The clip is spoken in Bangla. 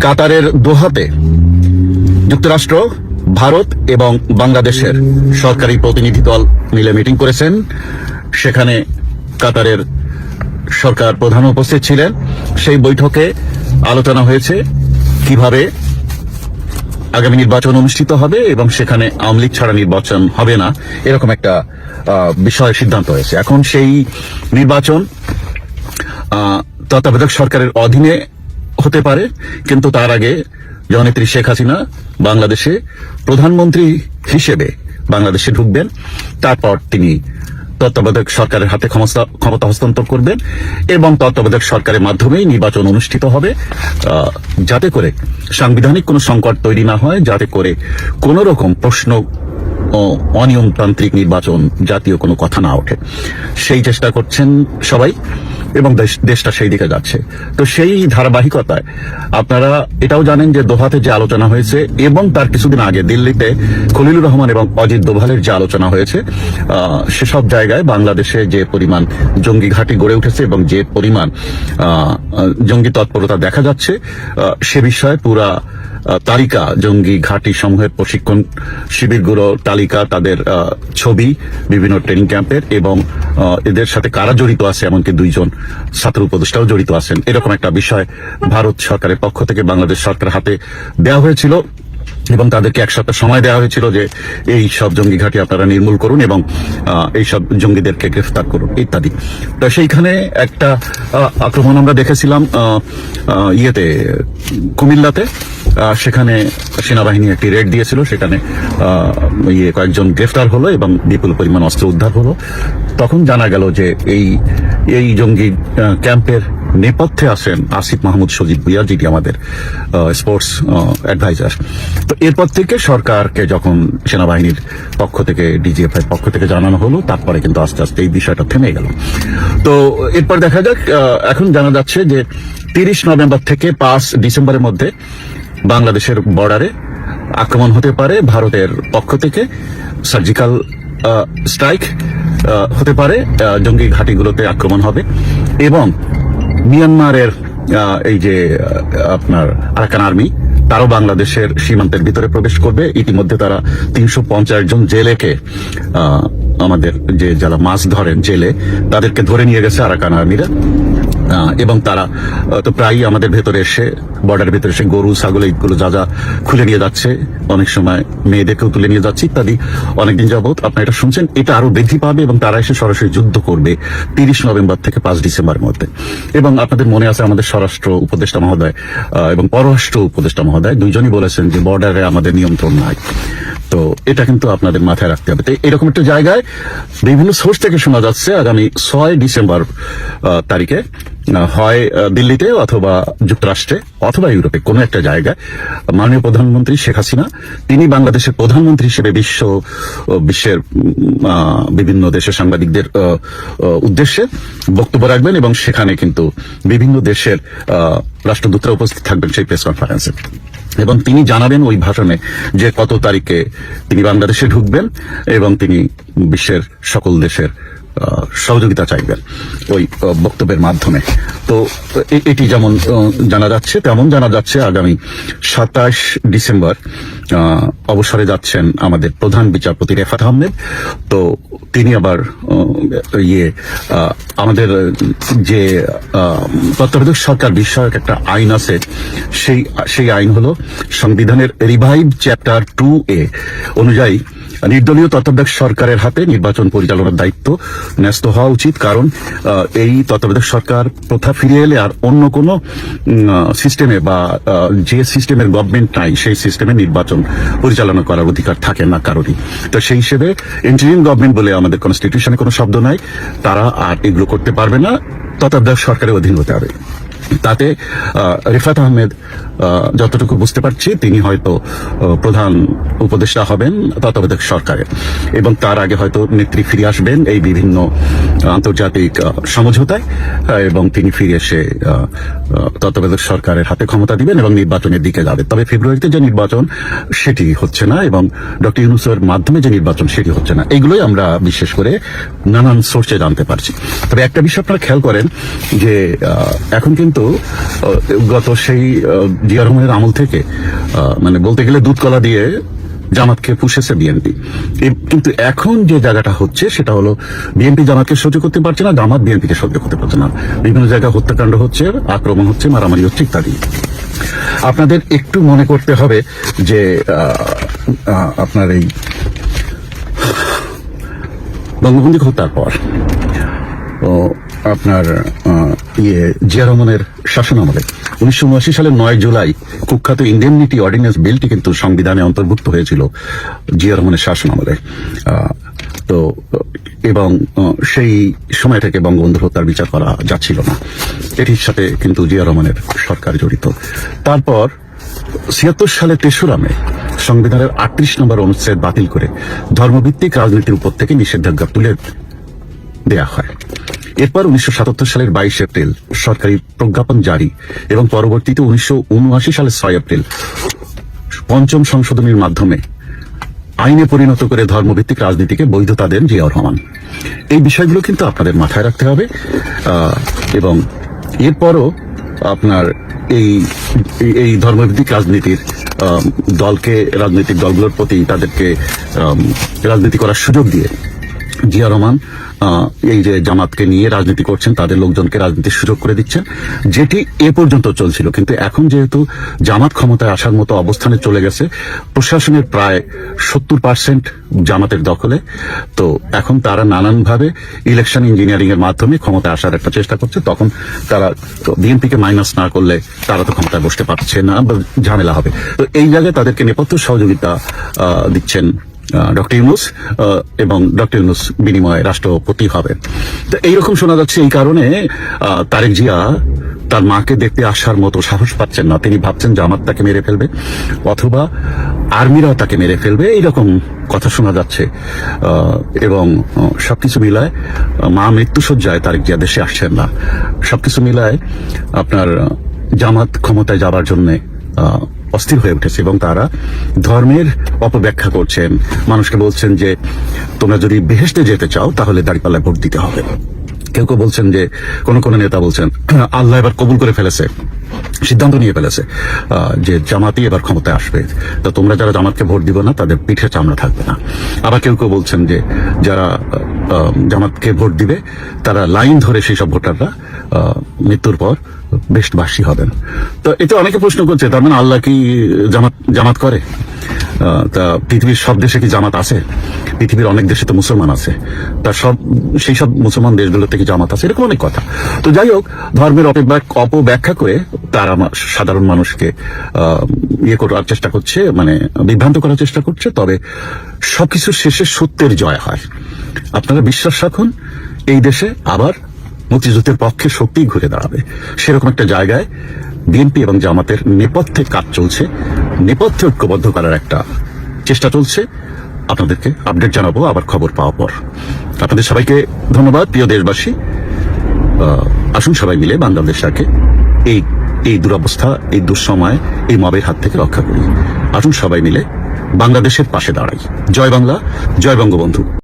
কাতারের দোহাতে যুক্তরাষ্ট্র, ভারত এবং বাংলাদেশের সরকারি প্রতিনিধি দল মিলে মিটিং করেছেন। সেখানে কাতারের সরকার প্রধান উপস্থিত ছিলেন। সেই বৈঠকে আলোচনা হয়েছে কিভাবে আগামী নির্বাচন অনুষ্ঠিত হবে এবং সেখানে আওয়ামী লীগ ছাড়া নির্বাচন হবে না, এরকম একটা বিষয়ে সিদ্ধান্ত হয়েছে। এখন সেই নির্বাচন তত্ত্বাবধায়ক সরকারের অধীনে হতে পারে, কিন্তু তার আগে জননেত্রী শেখ হাসিনা বাংলাদেশে প্রধানমন্ত্রী হিসেবে বাংলাদেশে ঢুকবেন। তারপর তিনি তত্ত্বাবধায়ক সরকারের হাতে ক্ষমতা হস্তান্তর করবেন এবং তত্ত্বাবধায়ক সরকারের মাধ্যমেই নির্বাচন অনুষ্ঠিত হবে, যাতে করে সাংবিধানিক কোনো সংকট তৈরি না হয়, যাতে করে কোনো রকম প্রশ্ন ও অনিয়মতান্ত্রিক নির্বাচন জাতীয় কোনো কথা না ওঠে। সেই চেষ্টা করছেন সবাই এবং দেশটা সেই দিকে যাচ্ছে। তো সেই ধারাবাহিকতায় আপনারা এটাও জানেন যে দোহাতে যে আলোচনা হয়েছে এবং তার কিছুদিন আগে দিল্লিতে খলিলুর রহমান এবং অজিত দোভালের যে আলোচনা হয়েছে, সেসব জায়গায় বাংলাদেশে যে পরিমাণ জঙ্গি ঘাঁটি গড়ে উঠেছে এবং যে পরিমাণ জঙ্গি তৎপরতা দেখা যাচ্ছে, সে বিষয়ে পুরা তালিকা, জঙ্গি ঘাঁটি সমূহের প্রশিক্ষণ শিবিরগুলো তালিকা, তাদের ছবি, বিভিন্ন ট্রেনিং ক্যাম্পের এবং এদের সাথে কারা জড়িত আছে, এমনকি 2 জন ছাত্র উপদেষ্টাও জড়িত আছেন, এরকম একটা বিষয় ভারত সরকারের পক্ষ থেকে বাংলাদেশ সরকারের হাতে দেওয়া হয়েছিল এবং তাদেরকে 1 সপ্তাহ সময় দেওয়া হয়েছিল যে এই সব জঙ্গি ঘাঁটি আপনারা নির্মূল করুন এবং এই সব জঙ্গিদেরকে গ্রেফতার করুন ইত্যাদি। তো সেইখানে একটা আক্রমণ আমরা দেখেছিলাম ইয়েতে, কুমিল্লাতে। সেখানে সেনাবাহিনী একটি রেড দিয়েছিল, সেখানে কয়েকজন গ্রেফতার হলো এবং বিপুল পরিমাণ অস্ত্র উদ্ধার হলো। তখন জানা গেল যে এই জঙ্গি ক্যাম্পের নেপথ্যে আছেন আসিফ মাহমুদ সজীব ভুইয়া, যেটি আমাদের স্পোর্টস অ্যাডভাইজার। তো এরপর থেকে সরকারকে যখন সেনাবাহিনীর পক্ষ থেকে, ডিজিএফআই পক্ষ থেকে জানানো হলো, তারপরে কিন্তু আস্তে আস্তে এই বিষয়টা থেমে গেল। তো এরপর দেখা যাক, এখন জানা যাচ্ছে যে 30 নভেম্বর থেকে 5 ডিসেম্বরের মধ্যে বাংলাদেশের বর্ডারে আক্রমণ হতে পারে ভারতের পক্ষ থেকে, সার্জিক্যাল স্ট্রাইক হতে পারে, জঙ্গি ঘাঁটিগুলোতে আক্রমণ হবে এবং মিয়ানমারের এই যে আপনার আরাকান আর্মি, তারাও বাংলাদেশের সীমান্তের ভিতরে প্রবেশ করবে। ইতিমধ্যে তারা 350 জন জেলেকে, আমাদের যে যারা মাছ ধরেন জেলে, তাদেরকে ধরে নিয়ে গেছে আরাকান আর্মিরা এবং তারা তো প্রায়ই আমাদের ভেতরে এসে, বর্ডারের ভেতরে এসে গরু, ছাগল এইগুলো যা খুলে নিয়ে যাচ্ছে, অনেক সময় মেয়েদেরকেও তুলে নিয়ে যাচ্ছে ইত্যাদি। অনেকদিন যাবত আপনারা এটা শুনছেন, এটা আরো বৃদ্ধি পাবে এবং তারা এসে সরাসরি যুদ্ধ করবে 30 নভেম্বর থেকে 5 ডিসেম্বরের মধ্যে। এবং আপনাদের মনে আছে আমাদের স্বরাষ্ট্র উপদেষ্টা মহোদয় এবং পররাষ্ট্র উপদেষ্টা মহোদয় দুইজনই বলেছেন যে বর্ডারে আমাদের নিয়ন্ত্রণ নাই। তো এটা কিন্তু আপনাদের মাথায় রাখতে হবে। তো এরকম একটা জায়গায় বিভিন্ন সোর্স থেকে শোনা যাচ্ছে আগামী 6 ডিসেম্বর তারিখে হয় দিল্লিতে অথবা যুক্তরাষ্ট্রে অথবা ইউরোপে কোনো একটা জায়গায় মাননীয় প্রধানমন্ত্রী শেখ হাসিনা, তিনি বাংলাদেশের প্রধানমন্ত্রী হিসেবে বিশ্বের বিভিন্ন দেশের সাংবাদিকদের উদ্দেশ্যে বক্তব্য রাখবেন এবং সেখানে কিন্তু বিভিন্ন দেশের রাষ্ট্রদূতরা উপস্থিত থাকবেন সেই প্রেস কনফারেন্সে। এবং তিনি জানাবেন ওই ভাষণে যে কত তারিখে তিনি বাংলাদেশে ঢুকবেন এবং তিনি বিশ্বের সকল দেশের সহযোগিতা চাইবেন ওই বক্তব্যের মাধ্যমে। তো এটি যেমন জানা যাচ্ছে, তেমন জানা যাচ্ছে আগামী 27 ডিসেম্বর অবসরে যাচ্ছেন আমাদের প্রধান বিচারপতি রেফাত আহমেদ। তো তিনি আবার আমাদের যে তত্ত্বাবধায়ক সরকার বিষয়ক একটা আইন আছে, সেই আইন হলো সংবিধানের রিভাইভ চ্যাপ্টার 2A অনুযায়ী নির্দলীয় তত্ত্বাবধায়ক সরকারের হাতে নির্বাচন পরিচালনার দায়িত্ব ন্যস্ত হওয়া উচিত। কারণ এই তত্ত্বাবধায়ক সরকার প্রথা ফিরে এলে আর অন্য কোনো সিস্টেমে বা যে সিস্টেমের গভর্নমেন্ট নাই, সেই সিস্টেমে নির্বাচন পরিচালনা করার অধিকার থাকে না কারোরই। তো সেই হিসেবে ইন্টারিম গভর্নমেন্ট বলে আমাদের কনস্টিটিউশনে কোনো শব্দ নাই, তারা আর এগুলো করতে পারবে না, তত্ত্বাবধায়ক সরকারের অধীন হতে হবে। তাতে রিফাত আহমেদ যতটুকু বুঝতে পারছি তিনি হয়তো প্রধান উপদেষ্টা হবেন তত্ত্বাবধায়ক সরকারের এবং তার আগে হয়তো নেত্রী ফিরে আসবেন এই বিভিন্ন আন্তর্জাতিক সমঝোতায় এবং তিনি ফিরে এসে তত্ত্বাবধায়ক সরকারের হাতে ক্ষমতা দিবেন এবং নির্বাচনের দিকে যাবেন। তবে ফেব্রুয়ারিতে যে নির্বাচন সেটি হচ্ছে না এবং ডক্টর ইউনূসের মাধ্যমে যে নির্বাচন সেটি হচ্ছে না, এগুলোই আমরা বিশেষ করে নানান সোর্সে জানতে পারছি। তবে একটা বিষয় আপনারা খেয়াল করেন যে এখন কিন্তু কিন্তু গত সেই জিয়া রহমানের আমল থেকে মানে বলতে গেলে দুধ কলা দিয়ে জামাতকে পুষেছে বিএনপি। কিন্তু এখন যে জায়গাটা হচ্ছে সেটা হলো বিএনপি জামাতকে সহ্য করতে পারছে না, জামাত বিএনপিকে সহ্য করতে পারছে না। বিভিন্ন জায়গায় হত্যাকাণ্ড হচ্ছে, আক্রমণ হচ্ছে, মারামারি হচ্ছে ইত্যাদি। আপনাদের একটু মনে করতে হবে যে আপনার এই বঙ্গবন্ধু হত্যার পর আপনার জিয়া রহমানের শাসনামলে 1979 সালের 9 জুলাই কুখ্যাত ইন্ডেমনিটি অর্ডিন্যান্স বিলটি কিন্তু সংবিধানে অন্তর্ভুক্ত হয়েছিল জিয়া রহমানের শাসনামলে। তো এবং সেই সময় থেকে বঙ্গবন্ধু হত্যার বিচার করা যাচ্ছিল না, এটির সাথে কিন্তু জিয়া রহমানের সরকার জড়িত। তারপর 76 সালে 3রা মে সংবিধানের 38 নম্বর অনুচ্ছেদ বাতিল করে ধর্মভিত্তিক রাজনীতির উপর থেকে নিষেধাজ্ঞা তুলে দেয়া হয়। এরপর 1977 সালের 22 এপ্রিল সরকারি প্রজ্ঞাপন জারি এবং পরবর্তীতে 1979 সালের 6 এপ্রিল পঞ্চম সংশোধনীর মাধ্যমে আইনে পরিণত করে ধর্মভিত্তিক রাজনীতিকে বৈধতা দেন জিয়া রহমান। এই বিষয়গুলো কিন্তু আপনাদের মাথায় রাখতে হবে। এবং এরপরও আপনার এই ধর্মভিত্তিক রাজনীতির দলকে, রাজনৈতিক দলগুলোর প্রতি তাদেরকে রাজনীতি করার সুযোগ দিয়ে জিয়া রহমান এই যে জামাতকে নিয়ে রাজনীতি করছেন, তাদের লোকজনকে রাজনীতির সুযোগ করে দিচ্ছেন, যেটি এ পর্যন্ত চলছিল। কিন্তু এখন যেহেতু জামাত ক্ষমতায় আসার মতো অবস্থানে চলে গেছে, প্রশাসনের প্রায় 70% জামাতের দখলে, তো এখন তারা নানানভাবে ইলেকশন ইঞ্জিনিয়ারিং এর মাধ্যমে ক্ষমতায় আসার একটা চেষ্টা করছে। তখন তারা বিএনপিকে মাইনাস না করলে তারা তো ক্ষমতায় বসতে পারছে না, ঝামেলা হবে। তো এই জায়গায় তাদেরকে নেপথ্য সহযোগিতা দিচ্ছেন ডক্টর ইউনূস, এবং ডক্টর ইউনূস বিনিময়ে রাষ্ট্রপতি হবে। তো এইরকম শোনা যাচ্ছে। এই কারণে তারেক জিয়া তার মাকে দেখতে আসার মতো সাহস পাচ্ছেন না। তিনি ভাবছেন জামাত তাকে মেরে ফেলবে অথবা আর্মিরাও তাকে মেরে ফেলবে, এইরকম কথা শোনা যাচ্ছে। এবং সবকিছু মিলায় মা মৃত্যুসজ্জায় তারেক জিয়া দেশে আসছেন না। সবকিছু মিলায় আপনার জামাত ক্ষমতায় যাবার জন্যে অস্থির হয়ে উঠেছে এবং তারা ধর্মের অপব্যাখ্যা করছেন। মানুষকে বলছেন যে তোমরা যদি বেহেশতে যেতে চাও তাহলে দাঁড়িপাল্লায় ভোট দিতে হবে। কেউ কেউ বলছেন যে কোন নেতা বলছেন আল্লাহ এবার কবুল করে ফেলেছে, সিদ্ধান্ত নিয়ে ফেলেছে যে জামাতই এবার ক্ষমতায় আসবে, তো তোমরা যারা জামাতকে ভোট দিবে না তাদের পিঠে চামড়া থাকবে না। আবার কেউ কেউ বলছেন যে যারা জামাতকে ভোট দিবে তারা লাইন ধরে সেই সব ভোটাররা মৃত্যুর পর বেশবাসী হবেন। তো এটা অনেকে প্রশ্ন করছে, তার মানে আল্লাহ কি জামাত করে? তা পৃথিবীর সব দেশে কি জামাত আছে? পৃথিবীর অনেক দেশে তো মুসলমান আছে, তার সেই সব মুসলমান দেশগুলোতে কি জামাত আছে? এরকম অনেক কথা। তো যাই হোক, ধর্মের অপব্যাখ্যা করে তারা সাধারণ মানুষকে করার চেষ্টা করছে, মানে বিভ্রান্ত করার চেষ্টা করছে। তবে সবকিছু শেষে সত্যের জয় হয়। আপনারা বিশ্বাস রাখুন, এই দেশে আবার মুক্তিযুদ্ধের পক্ষে শক্তি ঘুরে দাঁড়াবে। সেরকম একটা জায়গায় বিএনপি এবং জামাতের নেপথ্যে কাজ চলছে, নেপথ্যে ঐক্যবদ্ধ করার একটা চেষ্টা চলছে। আপনাদেরকে আপডেট জানাবো আবার খবর পাওয়ার পর। আপনাদের সবাইকে ধন্যবাদ। প্রিয় দেশবাসী, আসুন সবাই মিলে বাংলাদেশটাকে এই দুরবস্থা, এই দুঃসময়, এই মবের হাত থেকে রক্ষা করি। আসুন সবাই মিলে বাংলাদেশের পাশে দাঁড়াই। জয় বাংলা, জয় বঙ্গবন্ধু।